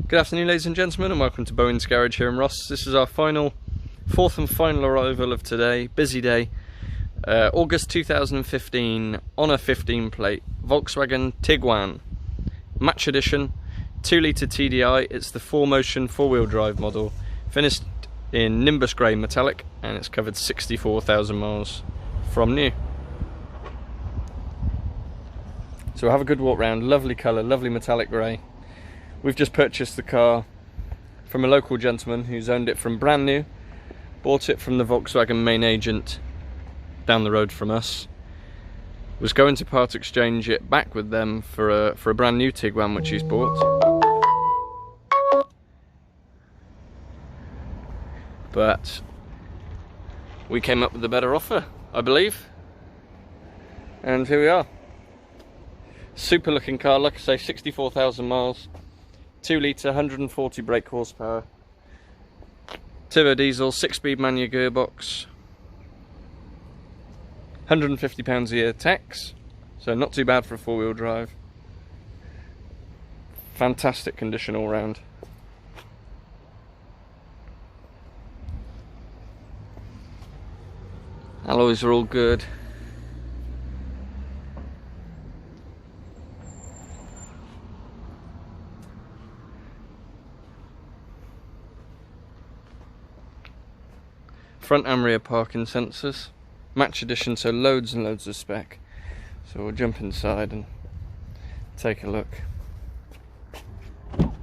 Good afternoon, ladies and gentlemen, and welcome to Bowen's Garage here in Ross. This is our fourth and final arrival of today. Busy day. August 2015 on a 15 plate Volkswagen Tiguan Match Edition 2-litre TDI. It's the 4Motion 4-wheel drive model, finished in Nimbus Grey Metallic, and it's covered 64,000 miles from new. So have a good walk round. Lovely colour, lovely metallic grey. We've just purchased the car from a local gentleman who's owned it from brand new. Bought it from the Volkswagen main agent down the road from us. Was going to part exchange it back with them for a brand new Tiguan which he's bought. But we came up with a better offer, I believe. And here we are. Super looking car, like I say, 64,000 miles. 2-litre, 140 brake horsepower, turbo diesel, 6-speed manual gearbox, £150 a year tax, so not too bad for a 4-wheel drive. Fantastic condition all round. Alloys are all good. Front and rear parking sensors, match edition, so loads and loads of spec. So we'll jump inside and take a look. I'll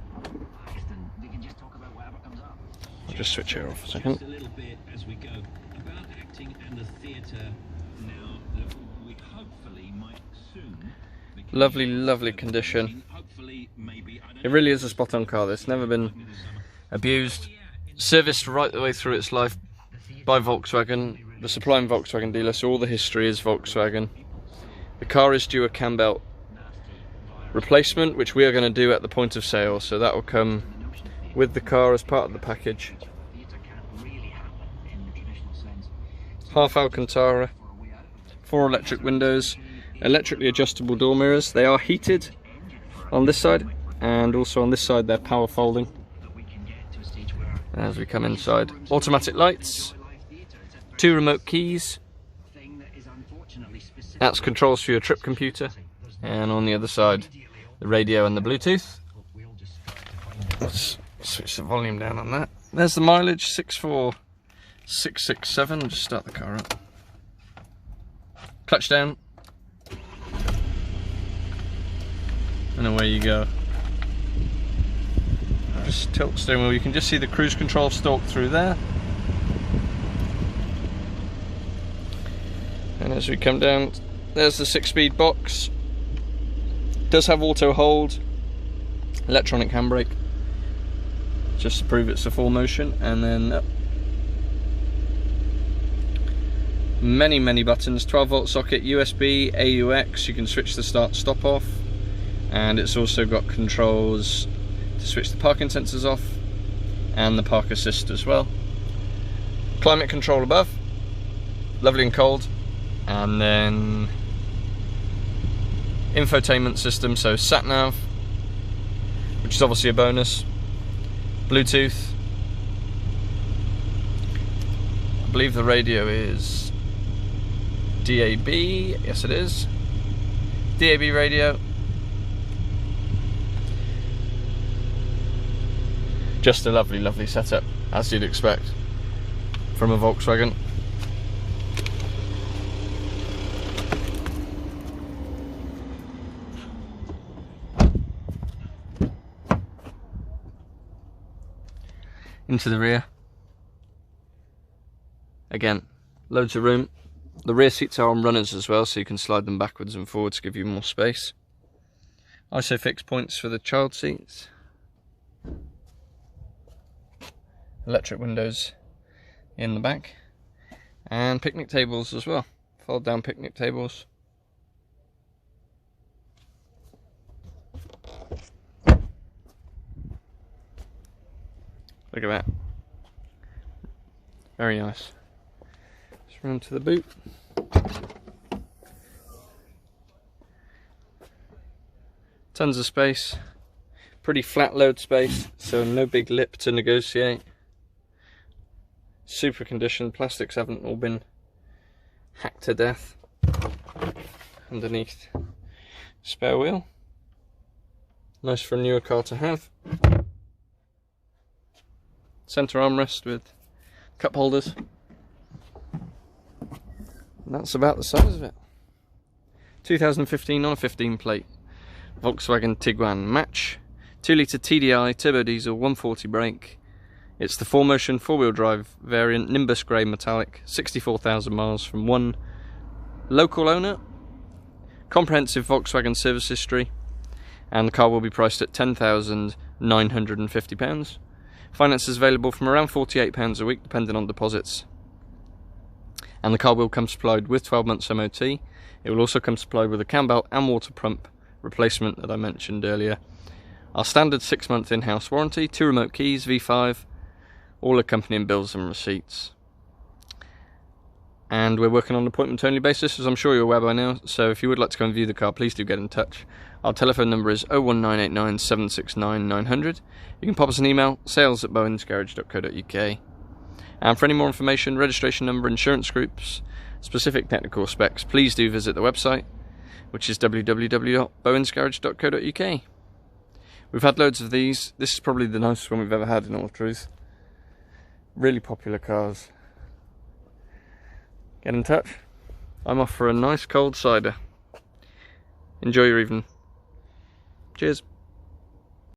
just switch here off a second. Lovely, lovely condition. It really is a spot on car. It's never been abused. Serviced right the way through its life by Volkswagen, the supplying Volkswagen dealer, so all the history is Volkswagen. The car is due a Cambelt replacement, which we are going to do at the point of sale, so that will come with the car as part of the package. Half Alcantara, 4 electric windows, electrically adjustable door mirrors. They are heated on this side, and also on this side they're power folding as we come inside. Automatic lights, 2 remote keys, that's controls for your trip computer, and on the other side the radio and the Bluetooth. Let's switch the volume down on that. There's the mileage, 64667. Just start the car up. Clutch down, and away you go. Just tilt steering wheel. You can just see the cruise control stalk through there. And as we come down, there's the 6-speed box. It does have auto hold, electronic handbrake, just to prove it's a 4Motion, and then many buttons. 12-volt socket, USB, AUX. You can switch the start stop off, and it's also got controls to switch the parking sensors off and the park assist as well. Climate control above, lovely and cold. And then infotainment system, so Sat Nav, which is obviously a bonus. Bluetooth. I believe the radio is DAB. Yes, it is. DAB radio. Just a lovely setup, as you'd expect from a Volkswagen. Into the rear. Again, loads of room. The rear seats are on runners as well, so you can slide them backwards and forwards to give you more space. ISOFIX points for the child seats. Electric windows in the back. And picnic tables as well. Fold down picnic tables. Look at that. Very nice. Let's run to the boot. Tons of space. Pretty flat load space, so no big lip to negotiate. Super condition, plastics haven't all been hacked to death. Underneath, spare wheel. Nice for a newer car to have. Centre armrest with cup holders. And that's about the size of it. 2015 on a 15 plate Volkswagen Tiguan match. 2-litre TDI, turbo diesel, 140 brake. It's the 4Motion 4-wheel drive variant, Nimbus Grey Metallic, 64,000 miles from one local owner. Comprehensive Volkswagen service history, and the car will be priced at £10,950. Finance is available from around £48 a week, depending on deposits. And the car will come supplied with 12 months MOT. It will also come supplied with a Cambelt and Waterpump replacement that I mentioned earlier. Our standard 6-month in-house warranty, 2 remote keys, V5, all accompanying bills and receipts. And we're working on an appointment-only basis, as I'm sure you're aware by now, so if you would like to come and view the car, please do get in touch. Our telephone number is 01989 769 900. You can pop us an email, sales@bowensgarage.co.uk. And for any more information, registration number, insurance groups, specific technical specs, please do visit the website, which is www.bowensgarage.co.uk. We've had loads of these. This is probably the nicest one we've ever had, in all truth. Really popular cars. Get in touch. I'm off for a nice cold cider. Enjoy your evening. Cheers.